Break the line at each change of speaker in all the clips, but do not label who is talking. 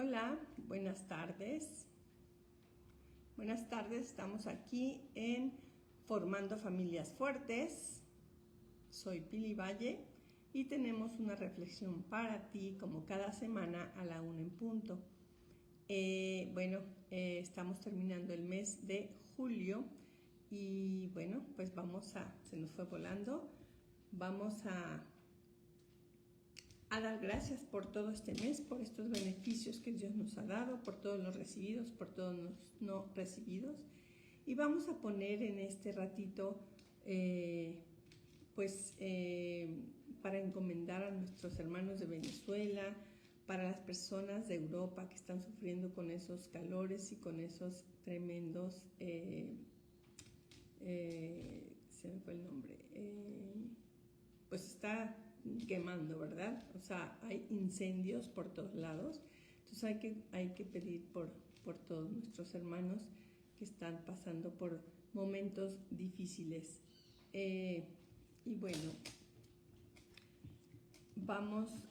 Hola, buenas tardes. Buenas tardes, estamos aquí en Formando Familias Fuertes. Soy Pili Valle y tenemos una reflexión para ti como cada semana a la 1 en punto. Estamos terminando el mes de julio y bueno, pues se nos fue volando. Vamos a dar gracias por todo este mes, por estos beneficios que Dios nos ha dado, por todos los recibidos, por todos los no recibidos. Y vamos a poner en este ratito, para encomendar a nuestros hermanos de Venezuela, para las personas de Europa que están sufriendo con esos calores y con esos tremendos, se me fue el nombre, pues está quemando, ¿verdad? O sea, hay incendios por todos lados. Entonces hay que pedir por todos nuestros hermanos que están pasando por momentos difíciles. Y bueno,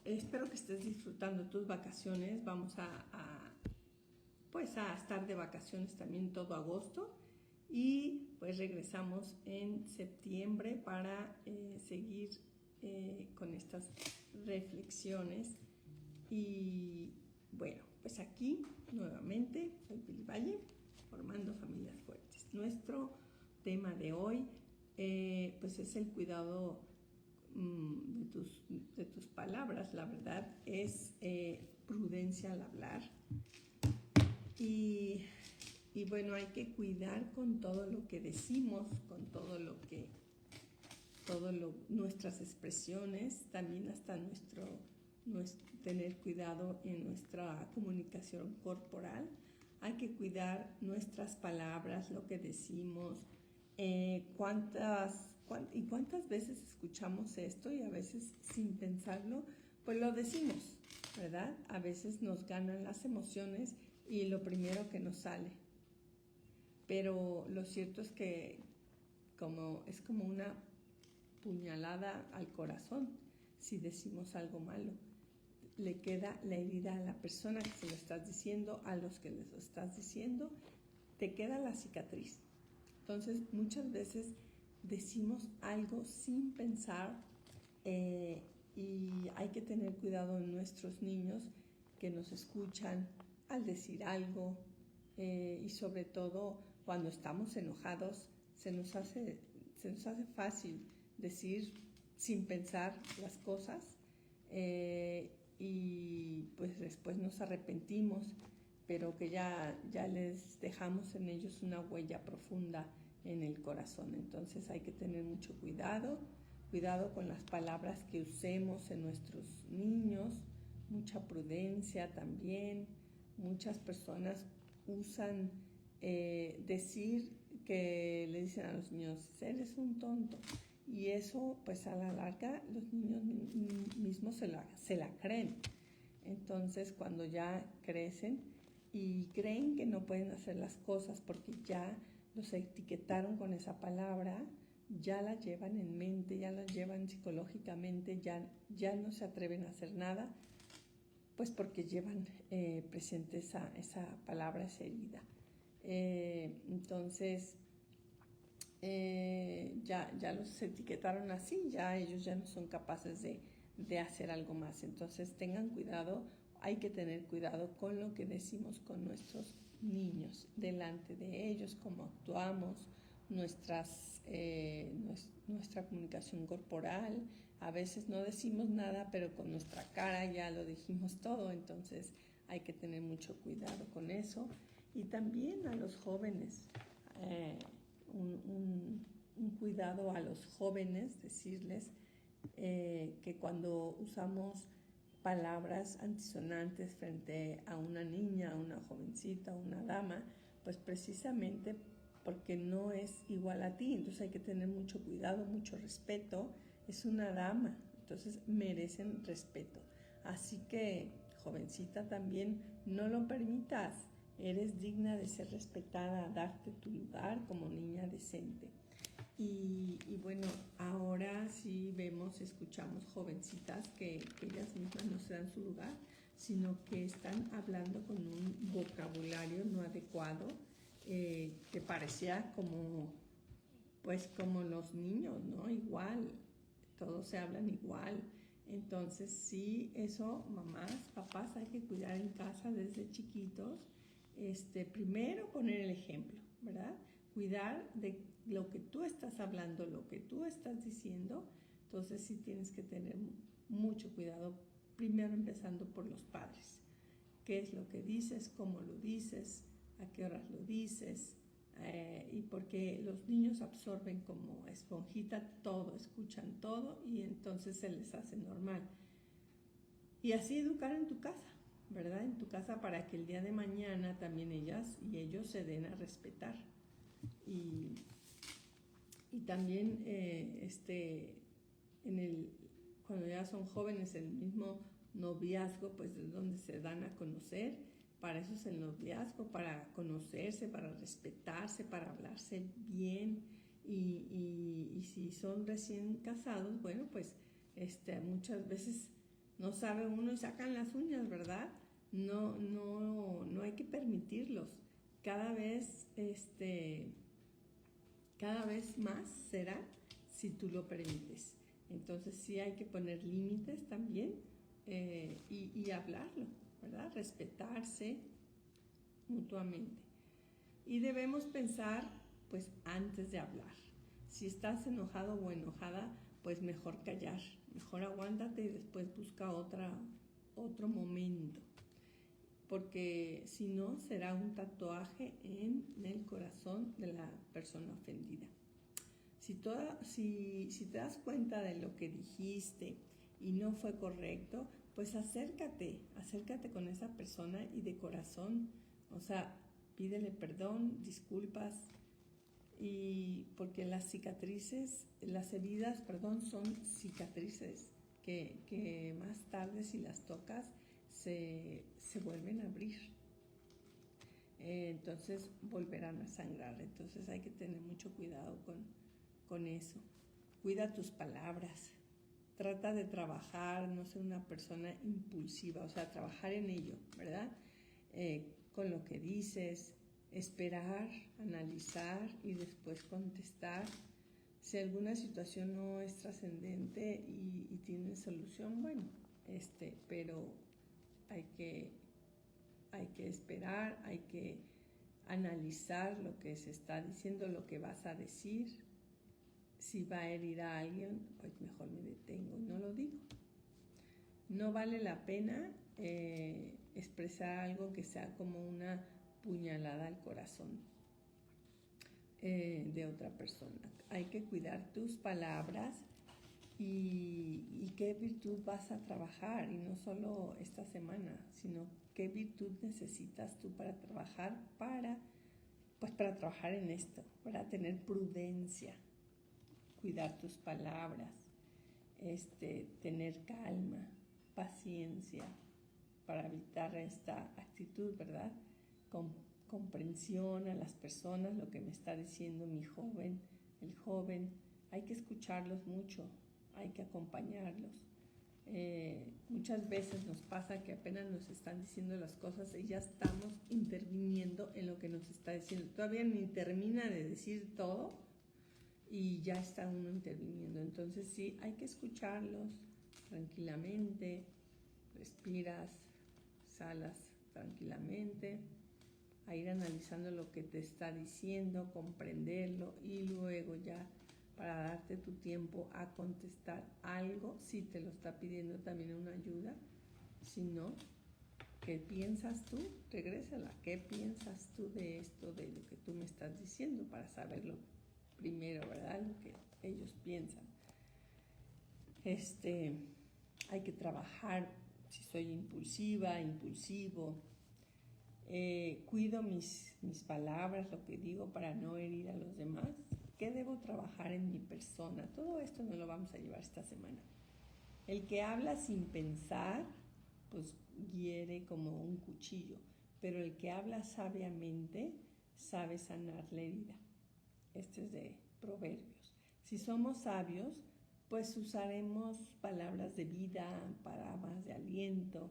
espero que estés disfrutando tus vacaciones. Vamos a estar de vacaciones también todo agosto. Y pues regresamos en septiembre para seguir con estas reflexiones. Y bueno, pues aquí nuevamente soy Pili Valle, Formando Familias Fuertes. Nuestro tema de hoy pues es el cuidado de tus palabras. La verdad es prudencia al hablar. Y bueno, hay que cuidar con todo lo que decimos, con nuestras expresiones, también hasta tener cuidado en nuestra comunicación corporal. Hay que cuidar nuestras palabras, lo que decimos. ¿Cuántas veces escuchamos esto y a veces sin pensarlo, pues lo decimos, ¿verdad? A veces nos ganan las emociones y lo primero que nos sale. Pero lo cierto es que es como una puñalada al corazón si decimos algo malo. Le queda la herida a la persona que se lo estás diciendo, a los que les lo estás diciendo, te queda la cicatriz. Entonces, muchas veces decimos algo sin pensar y hay que tener cuidado en nuestros niños que nos escuchan al decir algo y sobre todo cuando estamos enojados se nos hace fácil decir sin pensar las cosas y pues después nos arrepentimos, pero que ya les dejamos en ellos una huella profunda en el corazón. Entonces hay que tener mucho cuidado con las palabras que usemos en nuestros niños, mucha prudencia también. Muchas personas usan decir que le dicen a los niños, eres un tonto. Y eso, pues a la larga, los niños mismos se la creen. Entonces, cuando ya crecen y creen que no pueden hacer las cosas porque ya los etiquetaron con esa palabra, ya la llevan en mente, ya la llevan psicológicamente, ya no se atreven a hacer nada, pues porque llevan presente esa palabra, esa herida. Entonces, ya los etiquetaron así, ya ellos ya no son capaces de hacer algo más. Entonces tengan cuidado, hay que tener cuidado con lo que decimos con nuestros niños, delante de ellos, cómo actuamos, nuestra comunicación corporal. A veces no decimos nada, pero con nuestra cara ya lo dijimos todo, entonces hay que tener mucho cuidado con eso. Y también a los jóvenes, un cuidado a los jóvenes, decirles que cuando usamos palabras antisonantes frente a una niña, a una jovencita, a una dama, pues precisamente porque no es igual a ti, entonces hay que tener mucho cuidado, mucho respeto. Es una dama, entonces merecen respeto. Así que, jovencita, también no lo permitas. Eres digna de ser respetada, darte tu lugar como niña decente. Y bueno, ahora sí escuchamos jovencitas que ellas mismas no se dan su lugar, sino que están hablando con un vocabulario no adecuado, que parecía pues como los niños, ¿no? Igual, todos se hablan igual. Entonces sí, eso, mamás, papás, hay que cuidar en casa desde chiquitos. Primero poner el ejemplo, ¿verdad? Cuidar de lo que tú estás hablando, lo que tú estás diciendo. Entonces sí tienes que tener mucho cuidado, primero empezando por los padres. ¿Qué es lo que dices? ¿Cómo lo dices? ¿A qué horas lo dices? Y porque los niños absorben como esponjita todo, escuchan todo y entonces se les hace normal. Y así educar en tu casa, ¿verdad? En tu casa, para que el día de mañana también ellas y ellos se den a respetar. Y también cuando ya son jóvenes, el mismo noviazgo, pues es donde se dan a conocer. Para eso es el noviazgo, para conocerse, para respetarse, para hablarse bien. Y si son recién casados, bueno, pues muchas veces no sabe uno y sacan las uñas, ¿verdad? No hay que permitirlos. Cada vez más será si tú lo permites. Entonces sí hay que poner límites también, y hablarlo, ¿verdad? Respetarse mutuamente. Y debemos pensar, pues, antes de hablar. Si estás enojado o enojada, pues mejor callar, mejor aguántate y después busca otro momento. Porque si no, será un tatuaje en el corazón de la persona ofendida. Si te das cuenta de lo que dijiste y no fue correcto, pues acércate con esa persona y de corazón, o sea, pídele perdón, disculpas, y porque las heridas, son cicatrices que más tarde, si las tocas, se vuelven a abrir. Entonces volverán a sangrar. Entonces hay que tener mucho cuidado con eso. Cuida tus palabras. Trata de trabajar, no ser una persona impulsiva, o sea, trabajar en ello, ¿verdad? Con lo que dices, esperar, analizar y después contestar. Si alguna situación no es trascendente y tiene solución, bueno, pero hay que esperar, hay que analizar lo que se está diciendo, lo que vas a decir. Si va a herir a alguien, pues mejor me detengo y no lo digo. No vale la pena expresar algo que sea como una puñalada al corazón de otra persona. Hay que cuidar tus palabras y qué virtud vas a trabajar, y no solo esta semana, sino qué virtud necesitas tú para trabajar, para trabajar en esto, para tener prudencia, cuidar tus palabras, tener calma, paciencia, para evitar esta actitud, ¿verdad? Comprensión a las personas, lo que me está diciendo el joven, hay que escucharlos mucho, hay que acompañarlos. Muchas veces nos pasa que apenas nos están diciendo las cosas y ya estamos interviniendo en lo que nos está diciendo. Todavía ni termina de decir todo y ya está uno interviniendo. Entonces sí, hay que escucharlos tranquilamente, respiras, exhalas tranquilamente, a ir analizando lo que te está diciendo, comprenderlo y luego ya para darte tu tiempo a contestar algo, si te lo está pidiendo también una ayuda. Si no, ¿qué piensas tú? Regrésala. ¿Qué piensas tú de esto, de lo que tú me estás diciendo? Para saberlo primero, ¿verdad? Lo que ellos piensan. Hay que trabajar si soy impulsiva, impulsivo. Cuido mis palabras, lo que digo, para no herir a los demás. ¿Qué debo trabajar en mi persona? Todo esto no lo vamos a llevar esta semana. El que habla sin pensar, pues hiere como un cuchillo, pero el que habla sabiamente sabe sanar la herida. Este es de Proverbios. Si somos sabios, pues usaremos palabras de vida, palabras de aliento,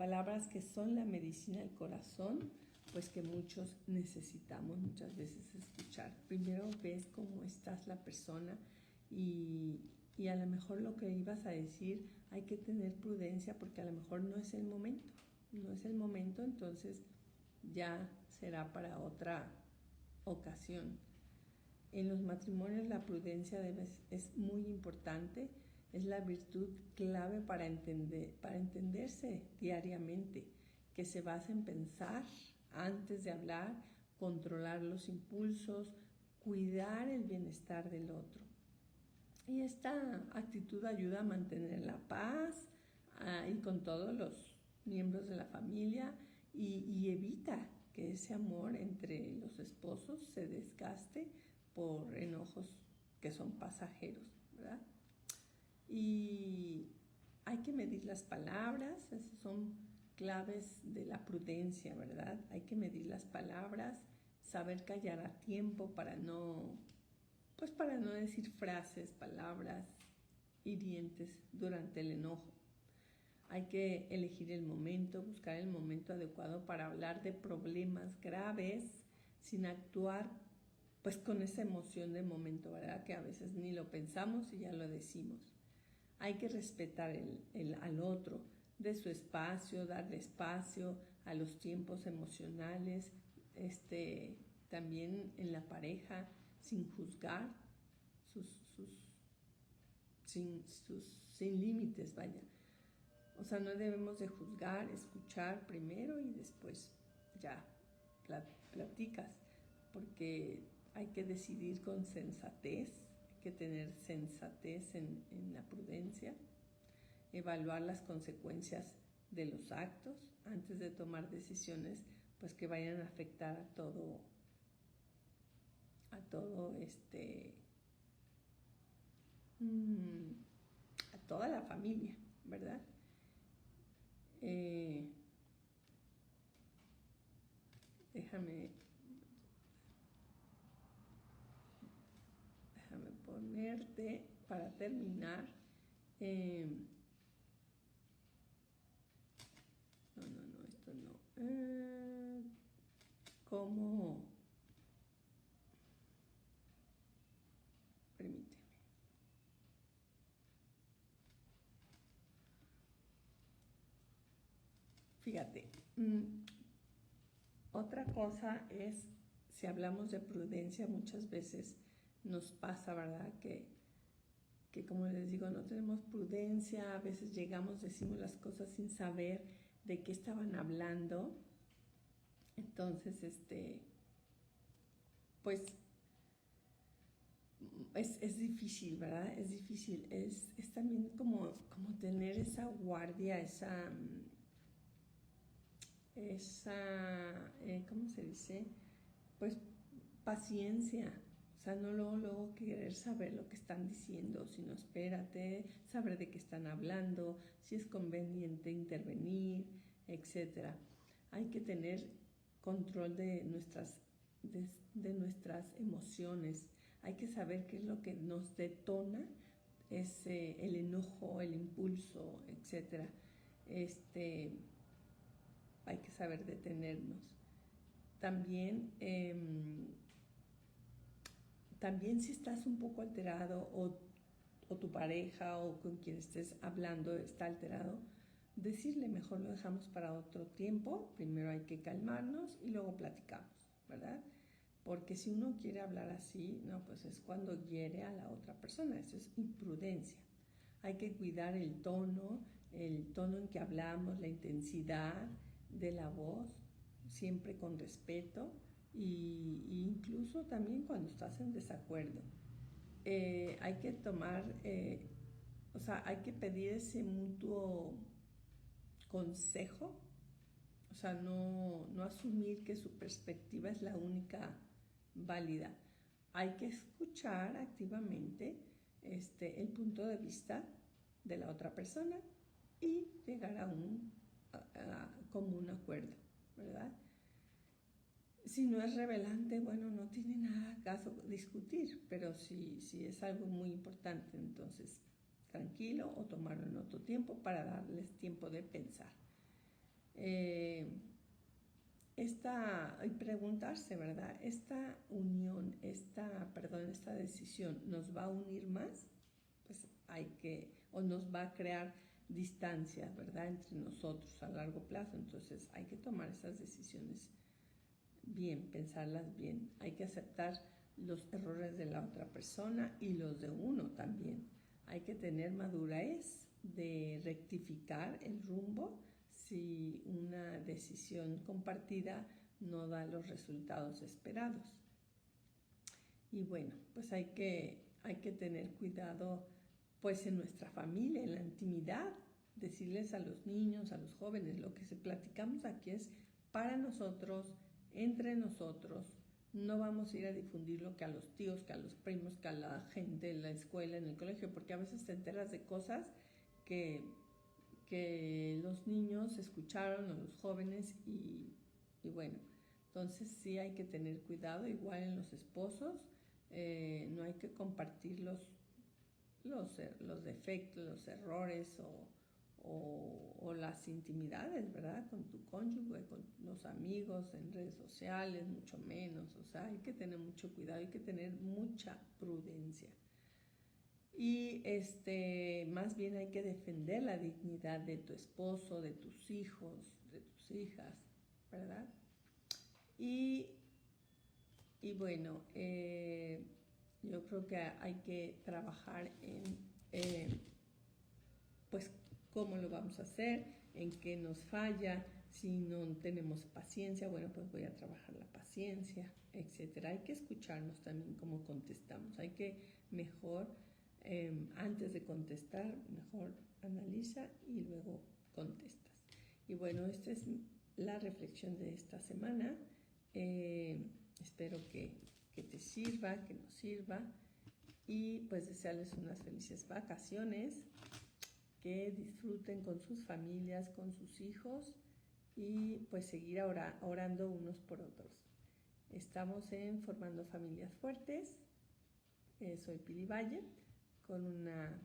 palabras que son la medicina del corazón, pues que muchos necesitamos muchas veces escuchar. Primero ves cómo estás la persona y a lo mejor lo que ibas a decir hay que tener prudencia porque a lo mejor no es el momento, entonces ya será para otra ocasión. En los matrimonios la prudencia es muy importante, es la virtud clave para entenderse diariamente, que se basa en pensar antes de hablar, controlar los impulsos, cuidar el bienestar del otro. Y esta actitud ayuda a mantener la paz y con todos los miembros de la familia y evita que ese amor entre los esposos se desgaste por enojos que son pasajeros, ¿verdad? Y hay que medir las palabras, esas son claves de la prudencia, ¿verdad? Hay que medir las palabras, saber callar a tiempo para no decir frases, palabras hirientes durante el enojo. Hay que elegir el momento, buscar el momento adecuado para hablar de problemas graves sin actuar pues con esa emoción de momento, ¿verdad? Que a veces ni lo pensamos y ya lo decimos. Hay que respetar al otro, de su espacio, darle espacio a los tiempos emocionales, también en la pareja, sin juzgar, sin límites, vaya. O sea, no debemos de juzgar, escuchar primero y después ya platicas, porque hay que decidir con sensatez, hay que tener sensatez en la prudencia, evaluar las consecuencias de los actos antes de tomar decisiones pues que vayan a afectar a toda la familia, ¿verdad? Déjame ponerte para terminar. No, esto no. ¿Cómo? Permíteme. Fíjate, otra cosa es, si hablamos de prudencia, muchas veces nos pasa, ¿verdad? Que como les digo, no tenemos prudencia, a veces decimos las cosas sin saber de qué estaban hablando. Entonces, pues es difícil, ¿verdad? Es difícil, es también como tener esa guardia, esa ¿cómo se dice? Pues paciencia. O sea, no luego querer saber lo que están diciendo, sino espérate, saber de qué están hablando, si es conveniente intervenir, etc. Hay que tener control de nuestras emociones. Hay que saber qué es lo que nos detona el enojo, el impulso, etc. Hay que saber detenernos. También si estás un poco alterado o tu pareja o con quien estés hablando está alterado, decirle mejor lo dejamos para otro tiempo, primero hay que calmarnos y luego platicamos, ¿verdad? Porque si uno quiere hablar así, no, pues es cuando hiere a la otra persona, eso es imprudencia. Hay que cuidar el tono en que hablamos, la intensidad de la voz, siempre con respeto y incluso también cuando estás en desacuerdo. Hay que hay que pedir ese mutuo consejo, o sea, no asumir que su perspectiva es la única válida. Hay que escuchar activamente el punto de vista de la otra persona y llegar a un común acuerdo, ¿verdad? Si no es relevante, bueno, no tiene nada caso discutir, pero si es algo muy importante, entonces tranquilo o tomarlo en otro tiempo para darles tiempo de pensar. Y preguntarse, ¿verdad? Esta unión, esta decisión, ¿nos va a unir más? Pues o nos va a crear distancias, ¿verdad? Entre nosotros a largo plazo. Entonces hay que tomar esas decisiones bien, pensarlas bien. Hay que aceptar los errores de la otra persona y los de uno también. Hay que tener madurez de rectificar el rumbo si una decisión compartida no da los resultados esperados. Y bueno, pues hay que tener cuidado pues en nuestra familia, en la intimidad, decirles a los niños, a los jóvenes, lo que platicamos aquí es para nosotros, entre nosotros. No vamos a ir a difundir lo que a los tíos, que a los primos, que a la gente en la escuela, en el colegio, porque a veces te enteras de cosas que los niños escucharon o los jóvenes y bueno, entonces sí hay que tener cuidado, igual en los esposos, no hay que compartir los defectos, los errores o las intimidades, ¿verdad? Con tu cónyuge, con los amigos, en redes sociales, mucho menos. O sea, hay que tener mucho cuidado, hay que tener mucha prudencia. Y más bien hay que defender la dignidad de tu esposo, de tus hijos, de tus hijas, ¿verdad? Y bueno, yo creo que hay que trabajar en pues cómo lo vamos a hacer, en qué nos falla, si no tenemos paciencia, bueno, pues voy a trabajar la paciencia, etcétera. Hay que escucharnos también cómo contestamos, hay que mejor, antes de contestar, mejor analiza y luego contestas. Y bueno, esta es la reflexión de esta semana. Espero que te sirva, que nos sirva y pues desearles unas felices vacaciones, que disfruten con sus familias, con sus hijos y pues seguir orando unos por otros. Estamos en Formando Familias Fuertes. Soy Pili Valle con una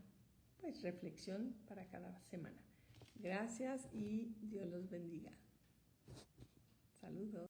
pues reflexión para cada semana. Gracias y Dios los bendiga. Saludos.